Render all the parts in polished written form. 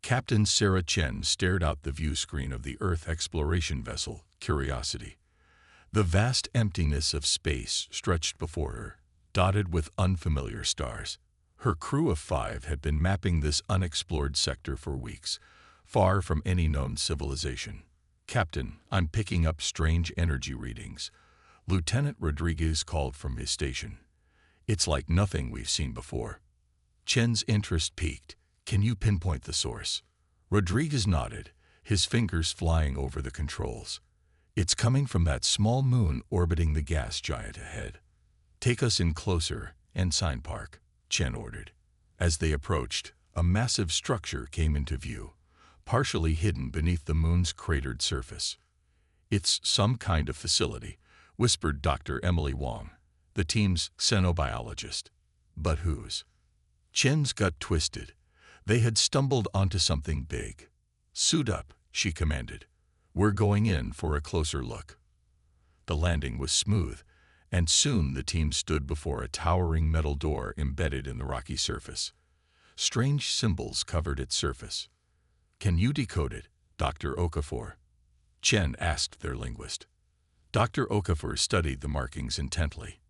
Captain Sarah Chen stared out the view screen of the Earth exploration vessel, Curiosity. The vast emptiness of space stretched before her, dotted with unfamiliar stars. Her crew of 5 had been mapping this unexplored sector for weeks, far from any known civilization. "Captain, I'm picking up strange energy readings," Lieutenant Rodriguez called from his station. "It's like nothing we've seen before." Chen's interest peaked. "Can you pinpoint the source?" Rodriguez nodded, his fingers flying over the controls. "It's coming from that small moon orbiting the gas giant ahead." "Take us in closer, Ensign Park," Chen ordered. As they approached, a massive structure came into view, partially hidden beneath the moon's cratered surface. "It's some kind of facility," whispered Dr. Emily Wong, the team's xenobiologist. "But whose?" Chen's gut twisted. They had stumbled onto something big. "Suit up," she commanded. "We're going in for a closer look." The landing was smooth, and soon the team stood before a towering metal door embedded in the rocky surface. Strange symbols covered its surface. "Can you decode it, Dr. Okafor?" Chen asked their linguist. Dr. Okafor studied the markings intently.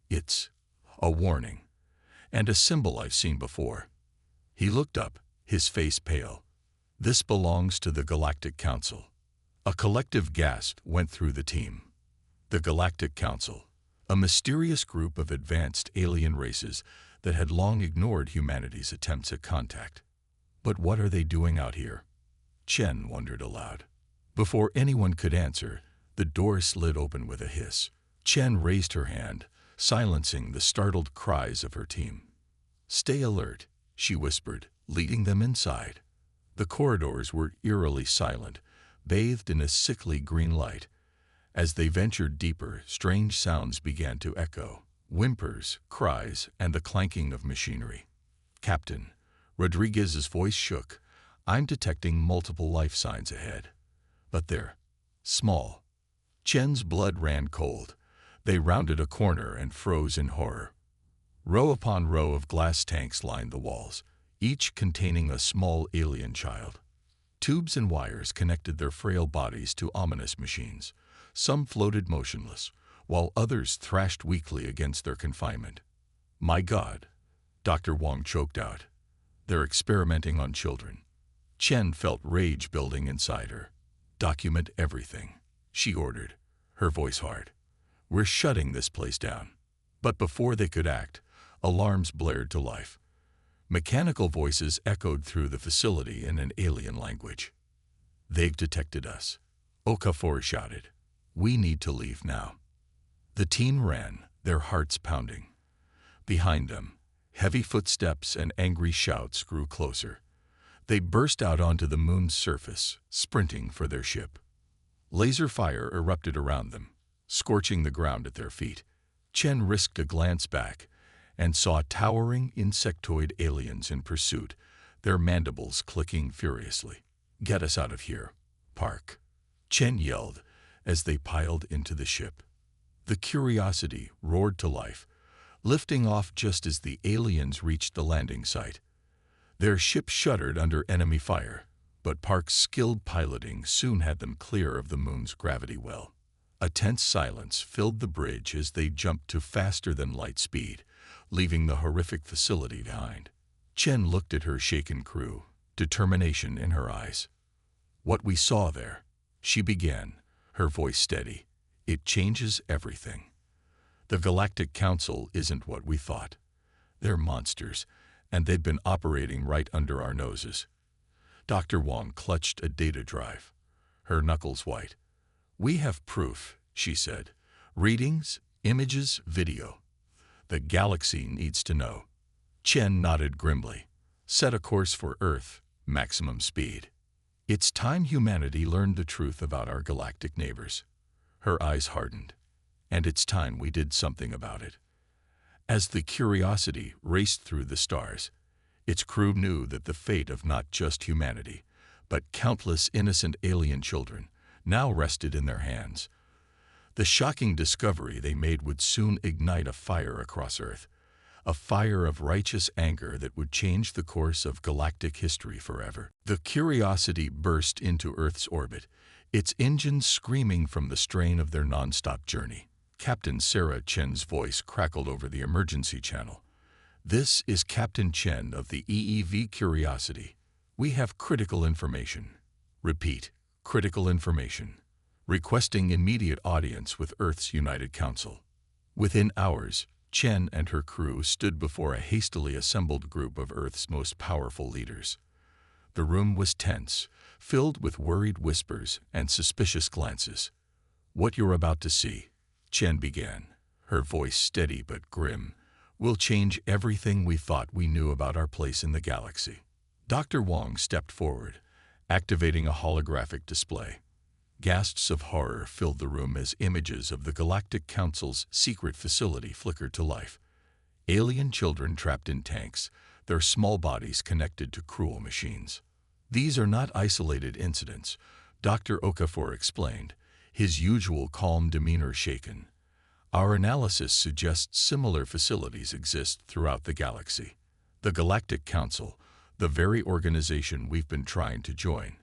"It's a warning, and a symbol I've seen before." He looked up, his face pale. "This belongs to the Galactic Council." A collective gasp went through the team. The Galactic Council, a mysterious group of advanced alien races that had long ignored humanity's attempts at contact. But what are they doing out here? Chen wondered aloud. Before anyone could answer, the door slid open with a hiss. Chen raised her hand, silencing the startled cries of her team. "Stay alert," she whispered, leading them inside. The corridors were eerily silent, bathed in a sickly green light. As they ventured deeper, strange sounds began to echo. Whimpers, cries, and the clanking of machinery. "Captain," Rodriguez's voice shook, "I'm detecting multiple life signs ahead. But they're small." Chen's blood ran cold. They rounded a corner and froze in horror. Row upon row of glass tanks lined the walls, each containing a small alien child. Tubes and wires connected their frail bodies to ominous machines. Some floated motionless, while others thrashed weakly against their confinement. "My God," Dr. Wong choked out. "They're experimenting on children." Chen felt rage building inside her. "Document everything," she ordered, her voice hard. "We're shutting this place down." But before they could act, alarms blared to life. Mechanical voices echoed through the facility in an alien language. "They've detected us," Okafor shouted. "We need to leave now." The team ran, their hearts pounding. Behind them, heavy footsteps and angry shouts grew closer. They burst out onto the moon's surface, sprinting for their ship. Laser fire erupted around them, scorching the ground at their feet. Chen risked a glance back and saw towering insectoid aliens in pursuit, their mandibles clicking furiously. "Get us out of here, Park," Chen yelled as they piled into the ship. The Curiosity roared to life, lifting off just as the aliens reached the landing site. Their ship shuddered under enemy fire, but Park's skilled piloting soon had them clear of the moon's gravity well. A tense silence filled the bridge as they jumped to faster-than-light speed, leaving the horrific facility behind. Chen looked at her shaken crew, determination in her eyes. "What we saw there," she began, her voice steady, "it changes everything. The Galactic Council isn't what we thought. They're monsters, and they've been operating right under our noses." Dr. Wong clutched a data drive, her knuckles white. "We have proof," she said. "Readings, images, video. The galaxy needs to know." Chen nodded grimly. "Set a course for Earth, maximum speed. It's time humanity learned the truth about our galactic neighbors." Her eyes hardened. "And it's time we did something about it." As the Curiosity raced through the stars, its crew knew that the fate of not just humanity, but countless innocent alien children, now rested in their hands. The shocking discovery they made would soon ignite a fire across Earth, a fire of righteous anger that would change the course of galactic history forever. The Curiosity burst into Earth's orbit, its engines screaming from the strain of their non-stop journey. Captain Sarah Chen's voice crackled over the emergency channel. "This is Captain Chen of the EEV Curiosity. We have critical information." Repeat, critical information. Requesting immediate audience with Earth's United Council. Within hours, Chen and her crew stood before a hastily assembled group of Earth's most powerful leaders. The room was tense, filled with worried whispers and suspicious glances. "What you're about to see," Chen began, her voice steady but grim, "will change everything we thought we knew about our place in the galaxy." Dr. Wong stepped forward, activating a holographic display. Gasps of horror filled the room as images of the Galactic Council's secret facility flickered to life. Alien children trapped in tanks, their small bodies connected to cruel machines. "These are not isolated incidents," Dr. Okafor explained, his usual calm demeanor shaken. "Our analysis suggests similar facilities exist throughout the galaxy. The Galactic Council, the very organization we've been trying to join,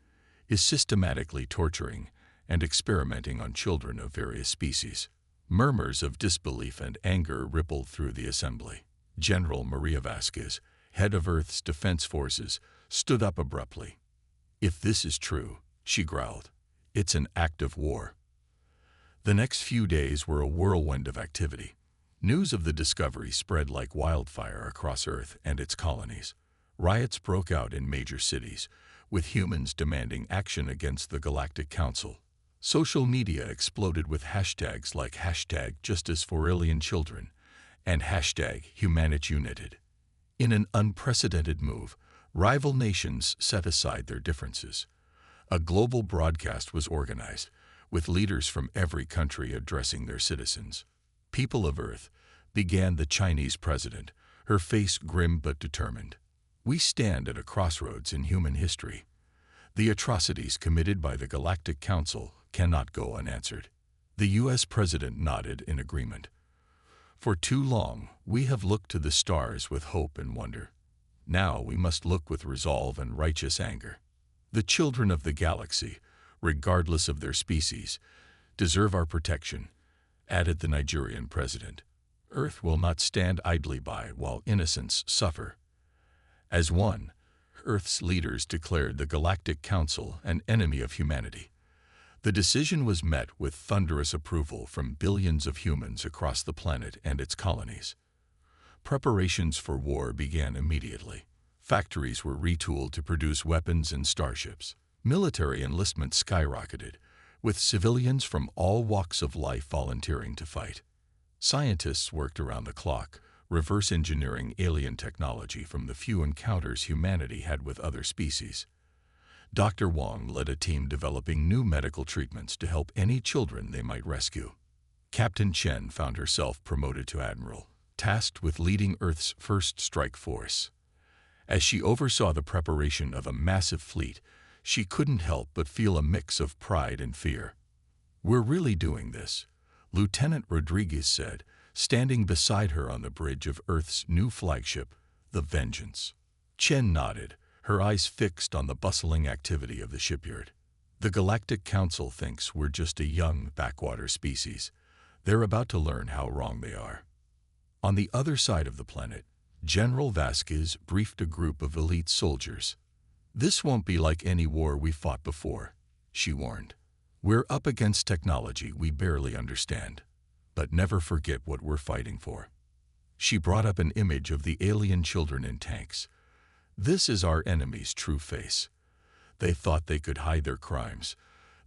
is systematically torturing and experimenting on children of various species." Murmurs of disbelief and anger rippled through the assembly. General Maria Vasquez, head of Earth's Defense Forces, stood up abruptly. "If this is true," she growled, "it's an act of war." The next few days were a whirlwind of activity. News of the discovery spread like wildfire across Earth and its colonies. Riots broke out in major cities, with humans demanding action against the Galactic Council. Social media exploded with hashtags like #JusticeForAlienChildren and #HumanityUnited. In an unprecedented move, rival nations set aside their differences. A global broadcast was organized, with leaders from every country addressing their citizens. "People of Earth," began the Chinese president, her face grim but determined. "We stand at a crossroads in human history. The atrocities committed by the Galactic Council cannot go unanswered." The U.S. president nodded in agreement. "For too long, we have looked to the stars with hope and wonder. Now we must look with resolve and righteous anger. The children of the galaxy, regardless of their species, deserve our protection," added the Nigerian president. "Earth will not stand idly by while innocents suffer." As one, Earth's leaders declared the Galactic Council an enemy of humanity. The decision was met with thunderous approval from billions of humans across the planet and its colonies. Preparations for war began immediately. Factories were retooled to produce weapons and starships. Military enlistment skyrocketed, with civilians from all walks of life volunteering to fight. Scientists worked around the clock, reverse engineering alien technology from the few encounters humanity had with other species. Dr. Wong led a team developing new medical treatments to help any children they might rescue. Captain Chen found herself promoted to admiral, tasked with leading Earth's first strike force. As she oversaw the preparation of a massive fleet, she couldn't help but feel a mix of pride and fear. "We're really doing this," Lieutenant Rodriguez said, standing beside her on the bridge of Earth's new flagship, the Vengeance. Chen nodded, her eyes fixed on the bustling activity of the shipyard. "The Galactic Council thinks we're just a young backwater species. They're about to learn how wrong they are." On the other side of the planet, General Vasquez briefed a group of elite soldiers. "This won't be like any war we fought before," she warned. "We're up against technology we barely understand. But never forget what we're fighting for." She brought up an image of the alien children in tanks. "This is our enemy's true face. They thought they could hide their crimes,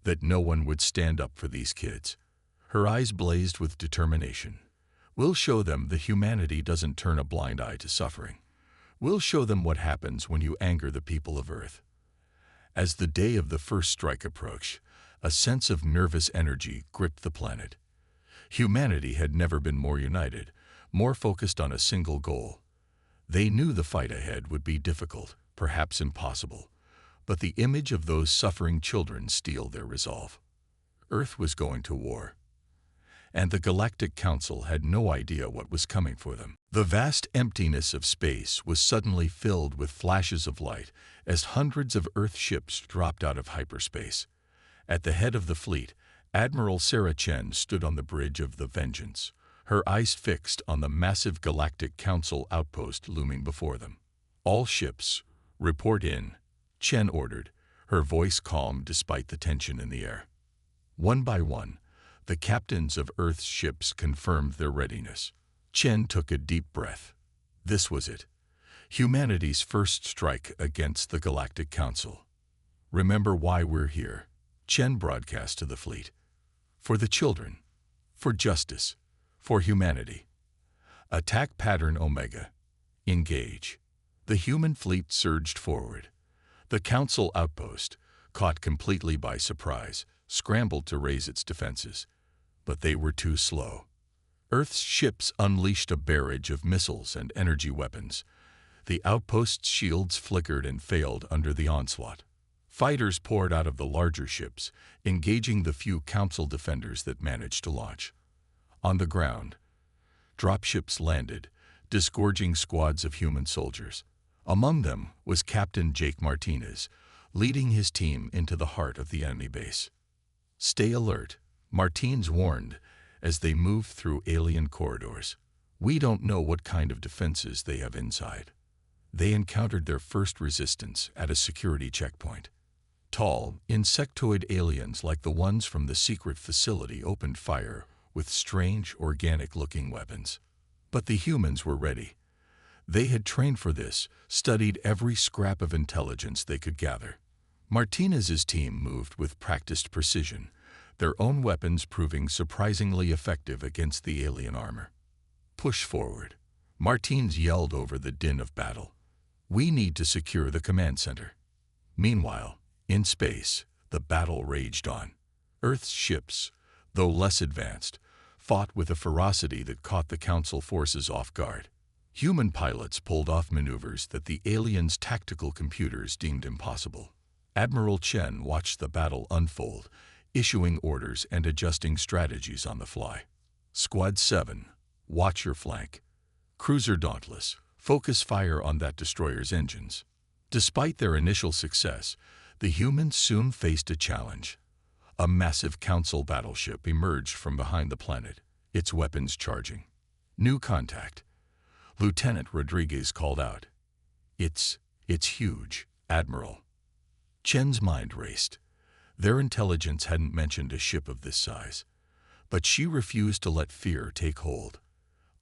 that no one would stand up for these kids." Her eyes blazed with determination. "We'll show them that humanity doesn't turn a blind eye to suffering. We'll show them what happens when you anger the people of Earth." As the day of the first strike approached, a sense of nervous energy gripped the planet. Humanity had never been more united, more focused on a single goal. They knew the fight ahead would be difficult, perhaps impossible, but the image of those suffering children steeled their resolve. Earth was going to war. and the Galactic Council had no idea what was coming for them. The vast emptiness of space was suddenly filled with flashes of light as hundreds of Earth ships dropped out of hyperspace. At the head of the fleet, Admiral Sarah Chen stood on the bridge of the Vengeance, her eyes fixed on the massive Galactic Council outpost looming before them. "All ships, report in," Chen ordered, her voice calm despite the tension in the air. One by one, the captains of Earth's ships confirmed their readiness. Chen took a deep breath. This was it. Humanity's first strike against the Galactic Council. "Remember why we're here," Chen broadcast to the fleet. "For the children. For justice. For humanity. Attack pattern Omega. Engage." The human fleet surged forward. The Council outpost, caught completely by surprise, scrambled to raise its defenses. But they were too slow. Earth's ships unleashed a barrage of missiles and energy weapons. The outpost's shields flickered and failed under the onslaught. Fighters poured out of the larger ships, engaging the few Council defenders that managed to launch. On the ground, dropships landed, disgorging squads of human soldiers. Among them was Captain Jake Martinez, leading his team into the heart of the enemy base. "Stay alert," Martinez warned as they moved through alien corridors. "We don't know what kind of defenses they have inside." They encountered their first resistance at a security checkpoint. Tall, insectoid aliens like the ones from the secret facility opened fire with strange, organic-looking weapons. But the humans were ready. They had trained for this, studied every scrap of intelligence they could gather. Martinez's team moved with practiced precision, their own weapons proving surprisingly effective against the alien armor. "Push forward," Martinez yelled over the din of battle. "We need to secure the command center." Meanwhile, in space, the battle raged on. Earth's ships, though less advanced, fought with a ferocity that caught the Council forces off guard. Human pilots pulled off maneuvers that the aliens' tactical computers deemed impossible. Admiral Chen watched the battle unfold, issuing orders and adjusting strategies on the fly. "Squad 7, watch your flank. Cruiser Dauntless, focus fire on that destroyer's engines." Despite their initial success, the humans soon faced a challenge. A massive Council battleship emerged from behind the planet, its weapons charging. "New contact," Lieutenant Rodriguez called out. It's huge, Admiral." Chen's mind raced. Their intelligence hadn't mentioned a ship of this size. But she refused to let fear take hold.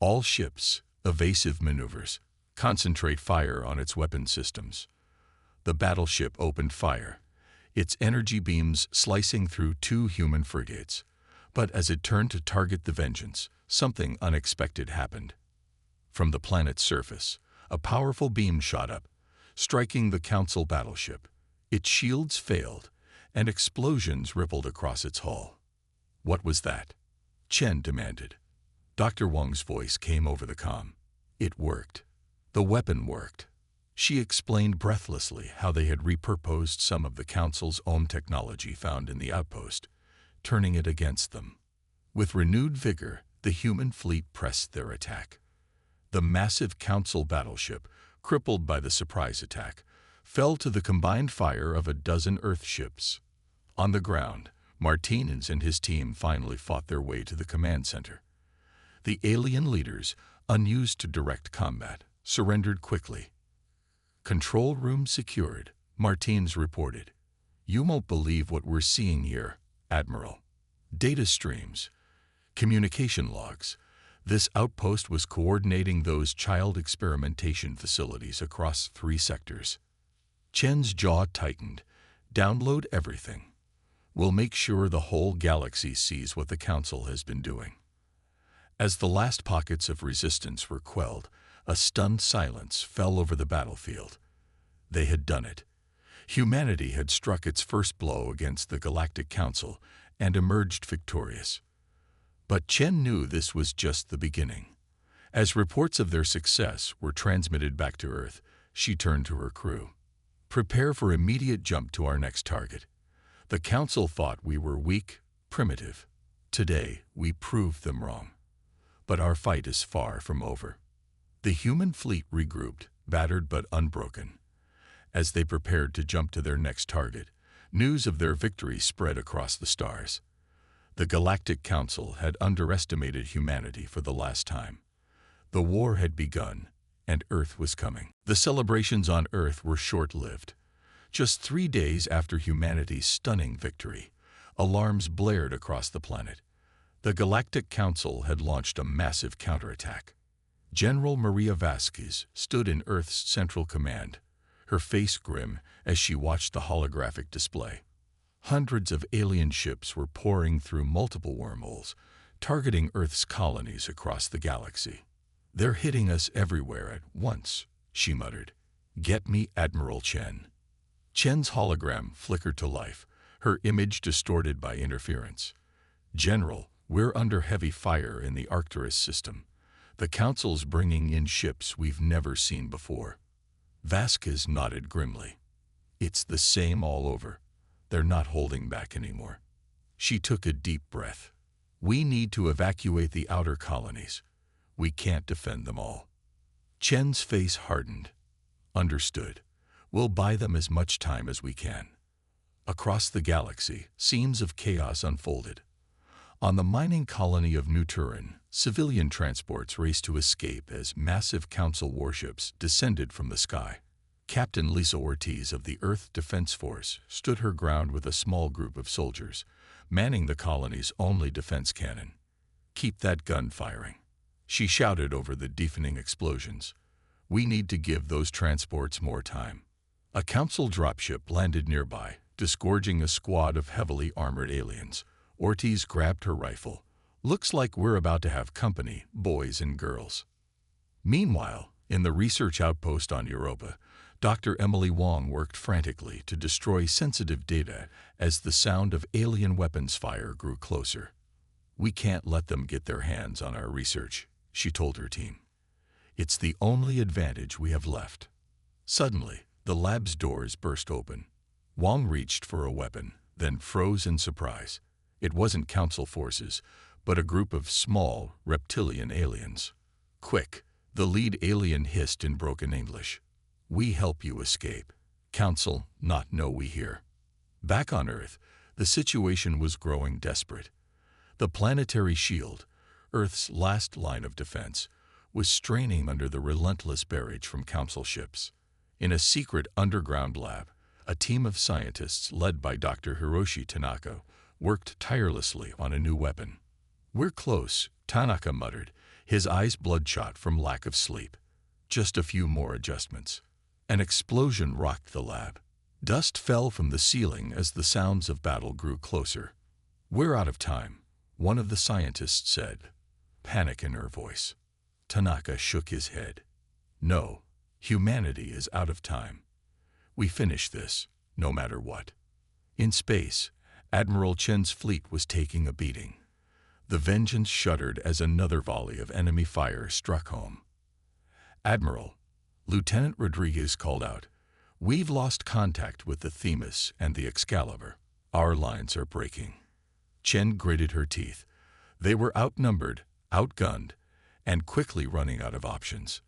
"All ships, evasive maneuvers. Concentrate fire on its weapon systems." The battleship opened fire, its energy beams slicing through 2 human frigates. But as it turned to target the Vengeance, something unexpected happened. From the planet's surface, a powerful beam shot up, striking the Council battleship. Its shields failed, and explosions rippled across its hull. "What was that?" Chen demanded. Dr. Wang's voice came over the comm. "It worked. The weapon worked." She explained breathlessly how they had repurposed some of the Council's own technology found in the outpost, turning it against them. With renewed vigor, the human fleet pressed their attack. The massive Council battleship, crippled by the surprise attack, fell to the combined fire of a dozen Earth ships. On the ground, Martinez and his team finally fought their way to the command center. The alien leaders, unused to direct combat, surrendered quickly. "Control room secured," Martinez reported. "You won't believe what we're seeing here, Admiral. Data streams, communication logs. This outpost was coordinating those child experimentation facilities across 3 sectors." Chen's jaw tightened. "Download everything. We'll make sure the whole galaxy sees what the Council has been doing." As the last pockets of resistance were quelled, a stunned silence fell over the battlefield. They had done it. Humanity had struck its first blow against the Galactic Council and emerged victorious. But Chen knew this was just the beginning. As reports of their success were transmitted back to Earth, she turned to her crew. "Prepare for immediate jump to our next target. The Council thought we were weak, primitive. Today, we proved them wrong. But our fight is far from over. The human fleet regrouped, battered but unbroken. As they prepared to jump to their next target, news of their victory spread across the stars. The Galactic Council had underestimated humanity for the last time. The war had begun, and Earth was coming. The celebrations on Earth were short-lived. Just 3 days after humanity's stunning victory, alarms blared across the planet. The Galactic Council had launched a massive counterattack. General Maria Vasquez stood in Earth's central command, her face grim as she watched the holographic display. Hundreds of alien ships were pouring through multiple wormholes, targeting Earth's colonies across the galaxy. "They're hitting us everywhere at once," she muttered. "Get me Admiral Chen." Chen's hologram flickered to life, her image distorted by interference. "General, we're under heavy fire in the Arcturus system. The Council's bringing in ships we've never seen before." Vasquez nodded grimly. "It's the same all over. They're not holding back anymore." She took a deep breath. "We need to evacuate the outer colonies. We can't defend them all." Chen's face hardened. "Understood. We'll buy them as much time as we can." Across the galaxy, scenes of chaos unfolded. On the mining colony of New Turin, civilian transports raced to escape as massive Council warships descended from the sky. Captain Lisa Ortiz of the Earth Defense Force stood her ground with a small group of soldiers, manning the colony's only defense cannon. "Keep that gun firing," she shouted over the deafening explosions. "We need to give those transports more time." A Council dropship landed nearby, disgorging a squad of heavily armored aliens. Ortiz grabbed her rifle. "Looks like we're about to have company, boys and girls." Meanwhile, in the research outpost on Europa, Dr. Emily Wong worked frantically to destroy sensitive data as the sound of alien weapons fire grew closer. "We can't let them get their hands on our research," she told her team. "It's the only advantage we have left." Suddenly, the lab's doors burst open. Wong reached for a weapon, then froze in surprise. It wasn't Council forces, but a group of small, reptilian aliens. "Quick," the lead alien hissed in broken English. "We help you escape. Council not know we here." Back on Earth, the situation was growing desperate. The planetary shield, Earth's last line of defense, was straining under the relentless barrage from Council ships. In a secret underground lab, a team of scientists led by Dr. Hiroshi Tanaka worked tirelessly on a new weapon. "We're close," Tanaka muttered, his eyes bloodshot from lack of sleep. "Just a few more adjustments." An explosion rocked the lab. Dust fell from the ceiling as the sounds of battle grew closer. "We're out of time," one of the scientists said, panic in her voice. Tanaka shook his head. "No, humanity is out of time. We finish this, no matter what." In space, Admiral Chen's fleet was taking a beating. The Vengeance shuddered as another volley of enemy fire struck home. "Admiral," Lieutenant Rodriguez called out, "we've lost contact with the Themis and the Excalibur. Our lines are breaking." Chen gritted her teeth. They were outnumbered, outgunned, and quickly running out of options.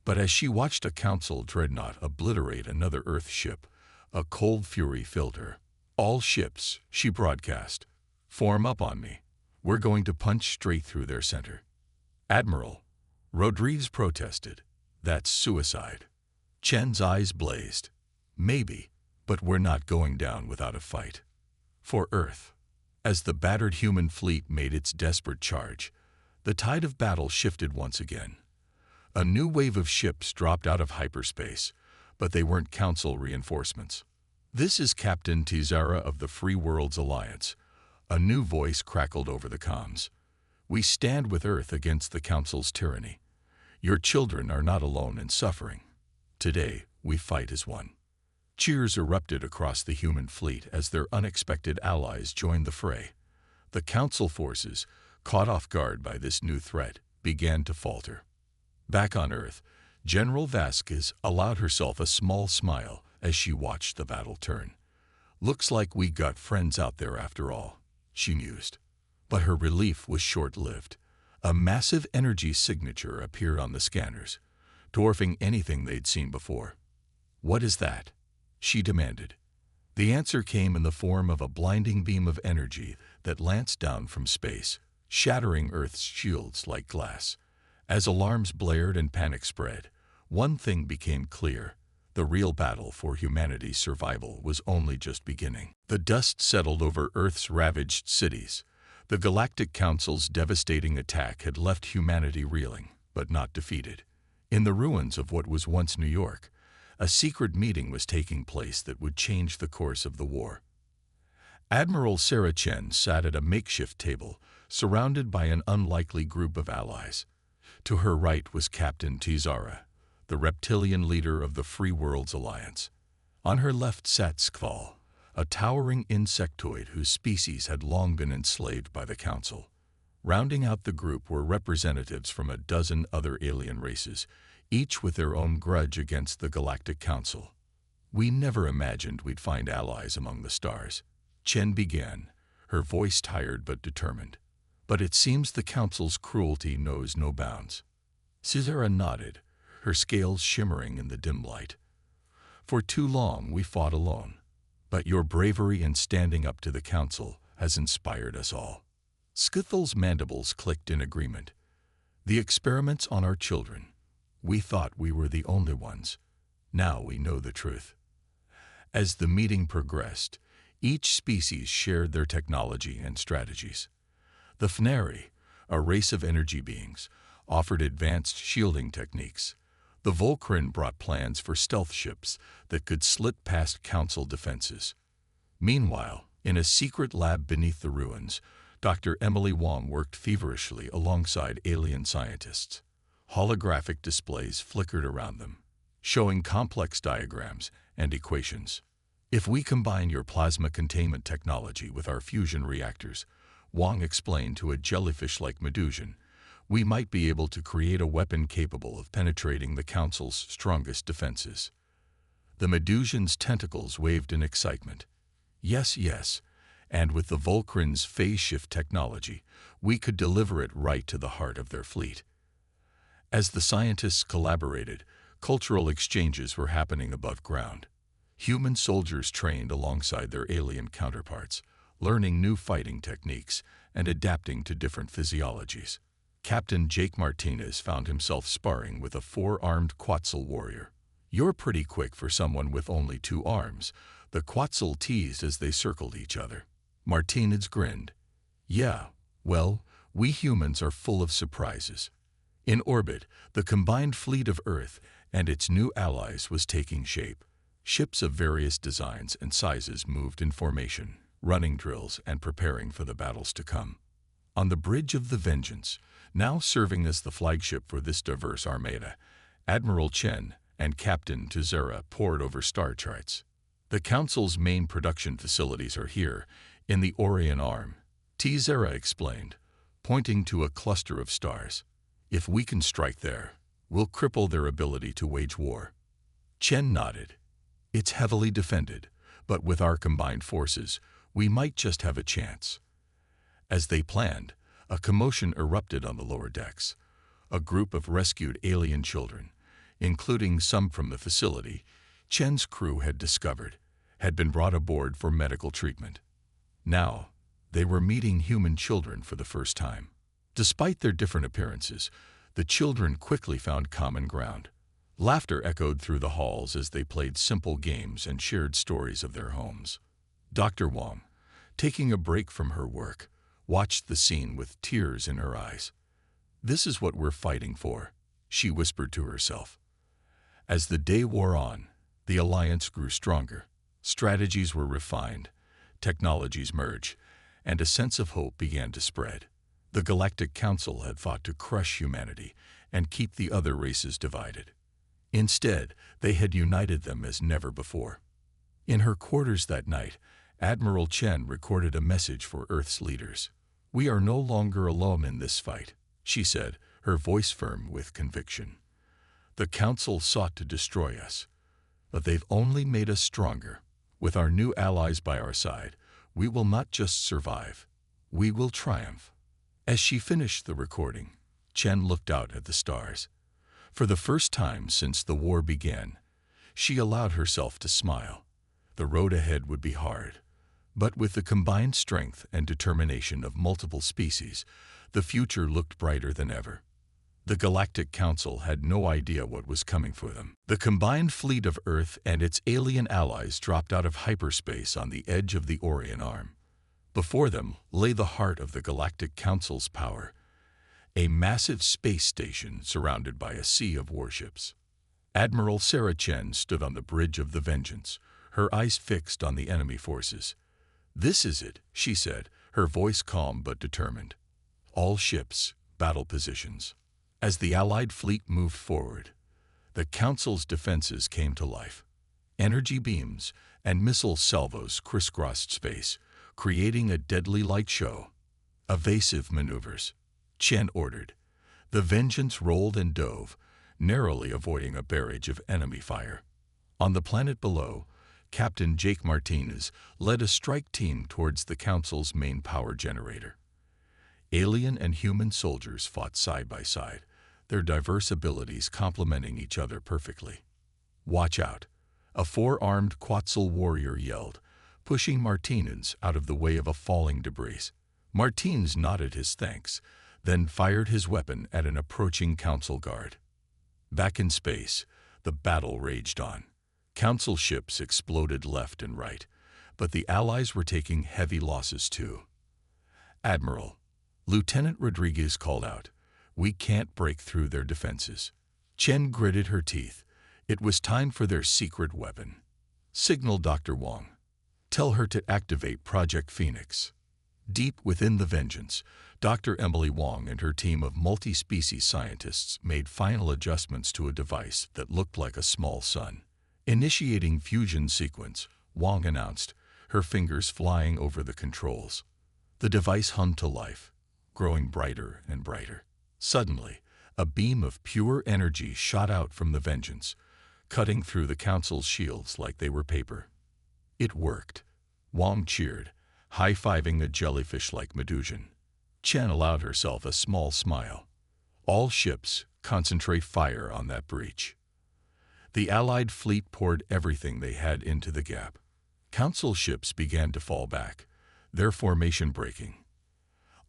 But as she watched a Council dreadnought obliterate another Earth ship, a cold fury filled her. "All ships," she broadcast, "form up on me. We're going to punch straight through their center." "Admiral," Rodriguez protested, "that's suicide." Chen's eyes blazed. "Maybe, but we're not going down without a fight. For Earth." As the battered human fleet made its desperate charge, the tide of battle shifted once again. A new wave of ships dropped out of hyperspace, but they weren't Council reinforcements. "This is Captain Tizara of the Free Worlds Alliance," a new voice crackled over the comms. "We stand with Earth against the Council's tyranny. Your children are not alone in suffering. Today, we fight as one." Cheers erupted across the human fleet as their unexpected allies joined the fray. The Council forces, caught off guard by this new threat, began to falter. Back on Earth, General Vasquez allowed herself a small smile as she watched the battle turn. "Looks like we got friends out there after all," she mused. But her relief was short-lived. A massive energy signature appeared on the scanners, dwarfing anything they'd seen before. "What is that?" she demanded. The answer came in the form of a blinding beam of energy that lanced down from space, shattering Earth's shields like glass. As alarms blared and panic spread, one thing became clear: the real battle for humanity's survival was only just beginning. The dust settled over Earth's ravaged cities. The Galactic Council's devastating attack had left humanity reeling, but not defeated. In the ruins of what was once New York, a secret meeting was taking place that would change the course of the war. Admiral Sarah Chen sat at a makeshift table, surrounded by an unlikely group of allies. To her right was Captain Tizara, the reptilian leader of the Free Worlds Alliance. On her left sat Skval, a towering insectoid whose species had long been enslaved by the Council. Rounding out the group were representatives from a dozen other alien races, each with their own grudge against the Galactic Council. "We never imagined we'd find allies among the stars," Chen began, her voice tired but determined. "But it seems the Council's cruelty knows no bounds." Cesara nodded, her scales shimmering in the dim light. "For too long we fought alone, but your bravery in standing up to the Council has inspired us all." Skithal's mandibles clicked in agreement. "The experiments on our children. We thought we were the only ones. Now we know the truth." As the meeting progressed, each species shared their technology and strategies. The Fnari, a race of energy beings, offered advanced shielding techniques. The Volcrin brought plans for stealth ships that could slit past Council defenses. Meanwhile, in a secret lab beneath the ruins, Dr. Emily Wong worked feverishly alongside alien scientists. Holographic displays flickered around them, showing complex diagrams and equations. "If we combine your plasma containment technology with our fusion reactors," Wong explained to a jellyfish-like Medusian, "we might be able to create a weapon capable of penetrating the Council's strongest defenses." The Medusian's tentacles waved in excitement. "Yes, yes, and with the Volcrin's phase shift technology, we could deliver it right to the heart of their fleet." As the scientists collaborated, cultural exchanges were happening above ground. Human soldiers trained alongside their alien counterparts, learning new fighting techniques and adapting to different physiologies. Captain Jake Martinez found himself sparring with a 4-armed Quetzal warrior. "You're pretty quick for someone with only 2 arms, the Quetzal teased as they circled each other. Martinez grinned. "Yeah, well, we humans are full of surprises." In orbit, the combined fleet of Earth and its new allies was taking shape. Ships of various designs and sizes moved in formation, running drills and preparing for the battles to come. On the bridge of the Vengeance, now serving as the flagship for this diverse armada, Admiral Chen and Captain Tizara pored over star charts. "The Council's main production facilities are here, in the Orion Arm," Tizara explained, pointing to a cluster of stars. "If we can strike there, we'll cripple their ability to wage war." Chen nodded. "It's heavily defended, but with our combined forces, we might just have a chance." As they planned, a commotion erupted on the lower decks. A group of rescued alien children, including some from the facility Chen's crew had discovered, had been brought aboard for medical treatment. Now, they were meeting human children for the first time. Despite their different appearances, the children quickly found common ground. Laughter echoed through the halls as they played simple games and shared stories of their homes. Dr. Wong, taking a break from her work, watched the scene with tears in her eyes. "This is what we're fighting for," she whispered to herself. As the day wore on, the alliance grew stronger. Strategies were refined, technologies merged, and a sense of hope began to spread. The Galactic Council had fought to crush humanity and keep the other races divided. Instead, they had united them as never before. In her quarters that night, Admiral Chen recorded a message for Earth's leaders. "We are no longer alone in this fight," she said, her voice firm with conviction. "The Council sought to destroy us, but they've only made us stronger. With our new allies by our side, we will not just survive, We will triumph." As she finished the recording, Chen looked out at the stars. For the first time since the war began, she allowed herself to smile. The road ahead would be hard, but with the combined strength and determination of multiple species, the future looked brighter than ever. The Galactic Council had no idea what was coming for them. The combined fleet of Earth and its alien allies dropped out of hyperspace on the edge of the Orion Arm. Before them lay the heart of the Galactic Council's power, a massive space station surrounded by a sea of warships. Admiral Sarah Chen stood on the bridge of the Vengeance, her eyes fixed on the enemy forces. "This is it," she said, her voice calm but determined. "All ships, battle positions." As the Allied fleet moved forward, the Council's defenses came to life. Energy beams and missile salvos crisscrossed space, creating a deadly light show. "Evasive maneuvers," Chen ordered. The Vengeance rolled and dove, narrowly avoiding a barrage of enemy fire. On the planet below, Captain Jake Martinez led a strike team towards the Council's main power generator. Alien and human soldiers fought side by side, their diverse abilities complementing each other perfectly. "Watch out," a four-armed Quetzal warrior yelled, pushing Martinez out of the way of a falling debris. Martinez nodded his thanks, then fired his weapon at an approaching Council guard. Back in space, the battle raged on. Council ships exploded left and right, but the Allies were taking heavy losses too. "Admiral," Lieutenant Rodriguez called out, "we can't break through their defenses." Chen gritted her teeth. It was time for their secret weapon. "Signal Dr. Wong. Tell her to activate Project Phoenix." Deep within the Vengeance, Dr. Emily Wong and her team of multi-species scientists made final adjustments to a device that looked like a small sun. Initiating fusion sequence, Wong announced, her fingers flying over the controls. The device hummed to life, growing brighter and brighter. Suddenly, a beam of pure energy shot out from the Vengeance, cutting through the Council's shields like they were paper. It worked. Wong cheered, high-fiving a jellyfish-like Medusan. Chen allowed herself a small smile. "All ships, concentrate fire on that breach." The Allied fleet poured everything they had into the gap. Council ships began to fall back, their formation breaking.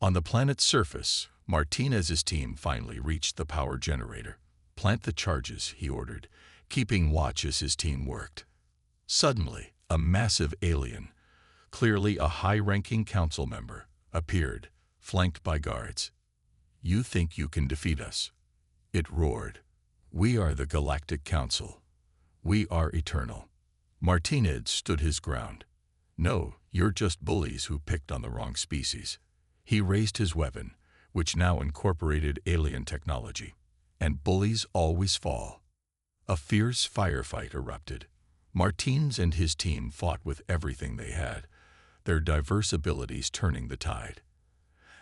On the planet's surface, Martinez's team finally reached the power generator. "Plant the charges," he ordered, keeping watch as his team worked. Suddenly, a massive alien, clearly a high-ranking council member, appeared, flanked by guards. "You think you can defeat us?" it roared. "We are the Galactic Council. We are eternal." Martinez stood his ground. "No, you're just bullies who picked on the wrong species." He raised his weapon, which now incorporated alien technology. "And bullies always fall." A fierce firefight erupted. Martinez and his team fought with everything they had, their diverse abilities turning the tide.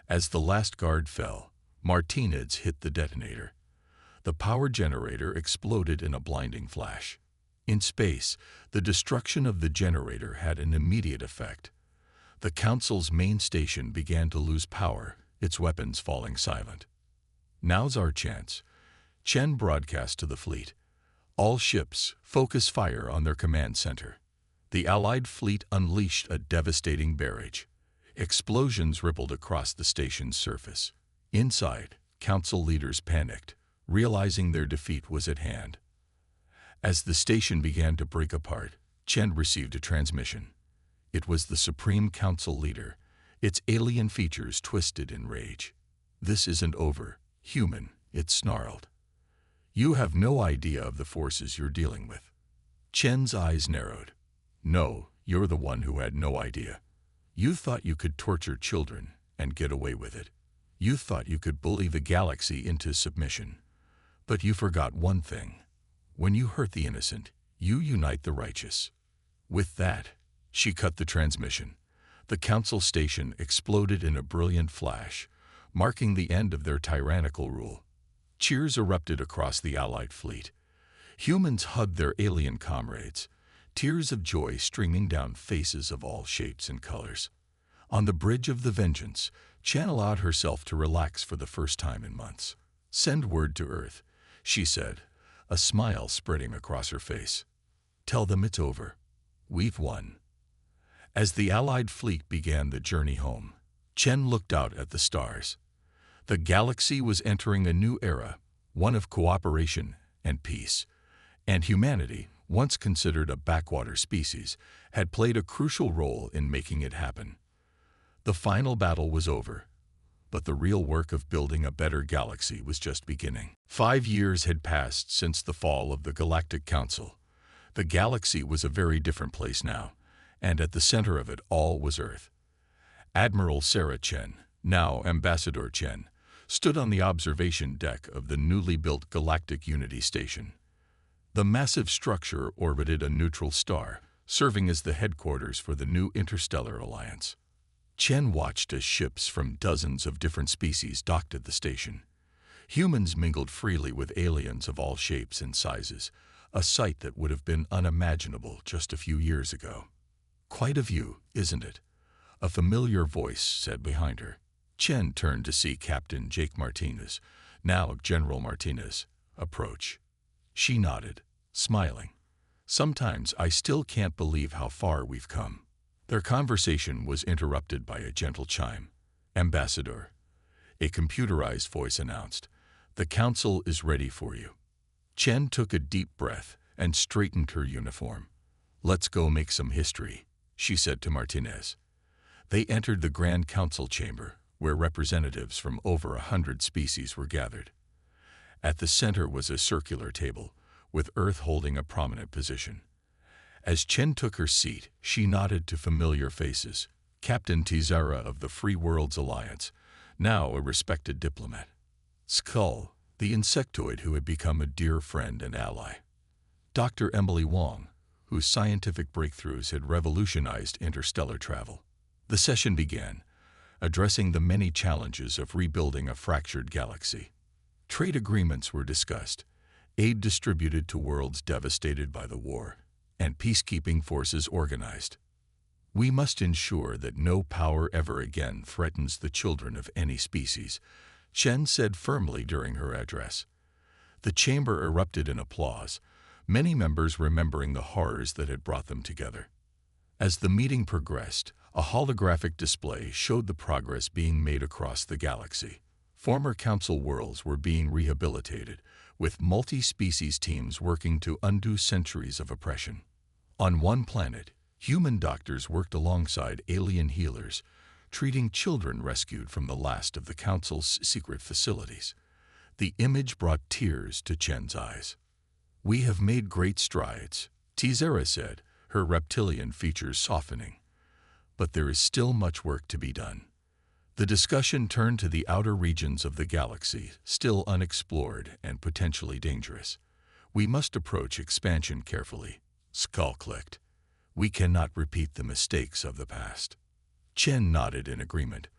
As the last guard fell, Martinez hit the detonator. The power generator exploded in a blinding flash. In space, the destruction of the generator had an immediate effect. The Council's main station began to lose power, its weapons falling silent. "Now's our chance," Chen broadcast to the fleet. "All ships, focus fire on their command center." The Allied fleet unleashed a devastating barrage. Explosions rippled across the station's surface. Inside, Council leaders panicked, realizing their defeat was at hand. As the station began to break apart, Chen received a transmission. It was the Supreme Council leader, its alien features twisted in rage. "This isn't over, human," it snarled. "You have no idea of the forces you're dealing with." Chen's eyes narrowed. "No, you're the one who had no idea. You thought you could torture children and get away with it. You thought you could bully the galaxy into submission. But you forgot one thing. When you hurt the innocent, you unite the righteous." With that, she cut the transmission. The Council station exploded in a brilliant flash, marking the end of their tyrannical rule. Cheers erupted across the Allied fleet. Humans hugged their alien comrades, tears of joy streaming down faces of all shapes and colors. On the bridge of the Vengeance, Chen allowed herself to relax for the first time in months. "Send word to Earth," she said, a smile spreading across her face. "Tell them it's over. We've won." As the Allied fleet began the journey home, Chen looked out at the stars. The galaxy was entering a new era, one of cooperation and peace, and humanity, once considered a backwater species, had played a crucial role in making it happen. The final battle was over, but the real work of building a better galaxy was just beginning. 5 years had passed since the fall of the Galactic Council. The galaxy was a very different place now, and at the center of it all was Earth. Admiral Sarah Chen, now Ambassador Chen, stood on the observation deck of the newly built Galactic Unity Station. The massive structure orbited a neutral star, serving as the headquarters for the new interstellar alliance. Chen watched as ships from dozens of different species docked at the station. Humans mingled freely with aliens of all shapes and sizes, a sight that would have been unimaginable just a few years ago. "Quite a view, isn't it?" a familiar voice said behind her. Chen turned to see Captain Jake Martinez, now General Martinez, approach. She nodded, smiling. "Sometimes I still can't believe how far we've come." Their conversation was interrupted by a gentle chime. "Ambassador," a computerized voice announced, "the council is ready for you." Chen took a deep breath and straightened her uniform. "Let's go make some history," she said to Martinez. They entered the Grand Council chamber, where representatives from over 100 species were gathered. At the center was a circular table, with Earth holding a prominent position. As Chen took her seat, she nodded to familiar faces. Captain Tizara of the Free Worlds Alliance, now a respected diplomat. Skull, the insectoid who had become a dear friend and ally. Dr. Emily Wong, whose scientific breakthroughs had revolutionized interstellar travel. The session began, addressing the many challenges of rebuilding a fractured galaxy. Trade agreements were discussed, aid distributed to worlds devastated by the war, and peacekeeping forces organized. "We must ensure that no power ever again threatens the children of any species," Chen said firmly during her address. The chamber erupted in applause, many members remembering the horrors that had brought them together. As the meeting progressed, a holographic display showed the progress being made across the galaxy. Former council worlds were being rehabilitated, with multi-species teams working to undo centuries of oppression. On one planet, human doctors worked alongside alien healers, treating children rescued from the last of the Council's secret facilities. The image brought tears to Chen's eyes. "We have made great strides," Tizera said, her reptilian features softening. "But there is still much work to be done." The discussion turned to the outer regions of the galaxy, still unexplored and potentially dangerous. "We must approach expansion carefully," Skull clicked. "We cannot repeat the mistakes of the past." Chen nodded in agreement,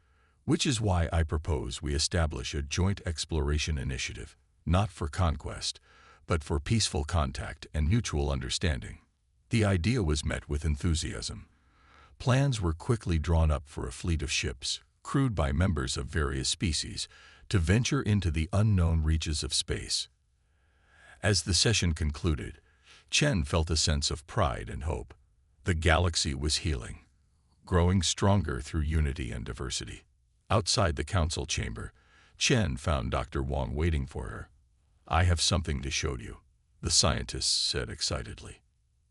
"which is why I propose we establish a joint exploration initiative, not for conquest, but for peaceful contact and mutual understanding." The idea was met with enthusiasm. Plans were quickly drawn up for a fleet of ships, crewed by members of various species, to venture into the unknown reaches of space. As the session concluded, Chen felt a sense of pride and hope. The galaxy was healing, growing stronger through unity and diversity. Outside the council chamber, Chen found Dr. Wong waiting for her. "I have something to show you," the scientist said excitedly.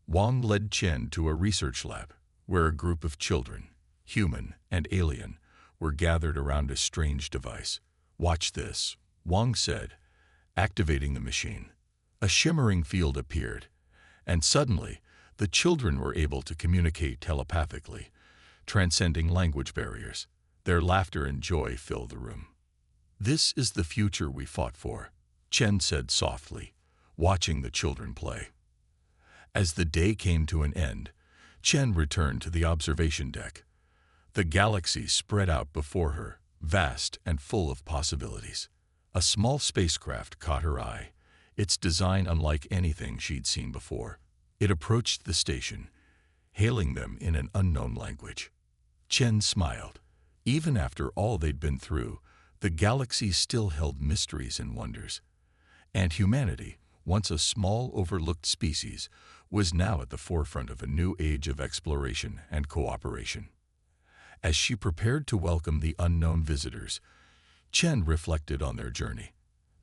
Wong led Chen to a research lab, where a group of children, human and alien, were gathered around a strange device. "Watch this," Wong said, activating the machine. A shimmering field appeared, and suddenly, the children were able to communicate telepathically, transcending language barriers. Their laughter and joy filled the room. "This is the future we fought for," Chen said softly, watching the children play. As the day came to an end, Chen returned to the observation deck. The galaxy spread out before her, vast and full of possibilities. A small spacecraft caught her eye, its design unlike anything she'd seen before. It approached the station, hailing them in an unknown language. Chen smiled. Even after all they'd been through, the galaxy still held mysteries and wonders. And humanity, once a small, overlooked species, was now at the forefront of a new age of exploration and cooperation. As she prepared to welcome the unknown visitors, Chen reflected on their journey.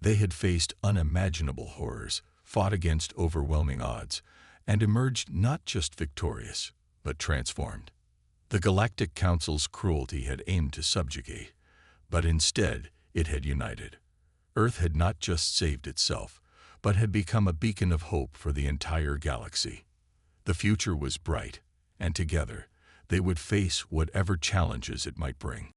They had faced unimaginable horrors, fought against overwhelming odds, and emerged not just victorious, but transformed. The Galactic Council's cruelty had aimed to subjugate, but instead it had united. Earth had not just saved itself, but had become a beacon of hope for the entire galaxy. The future was bright, and together they would face whatever challenges it might bring.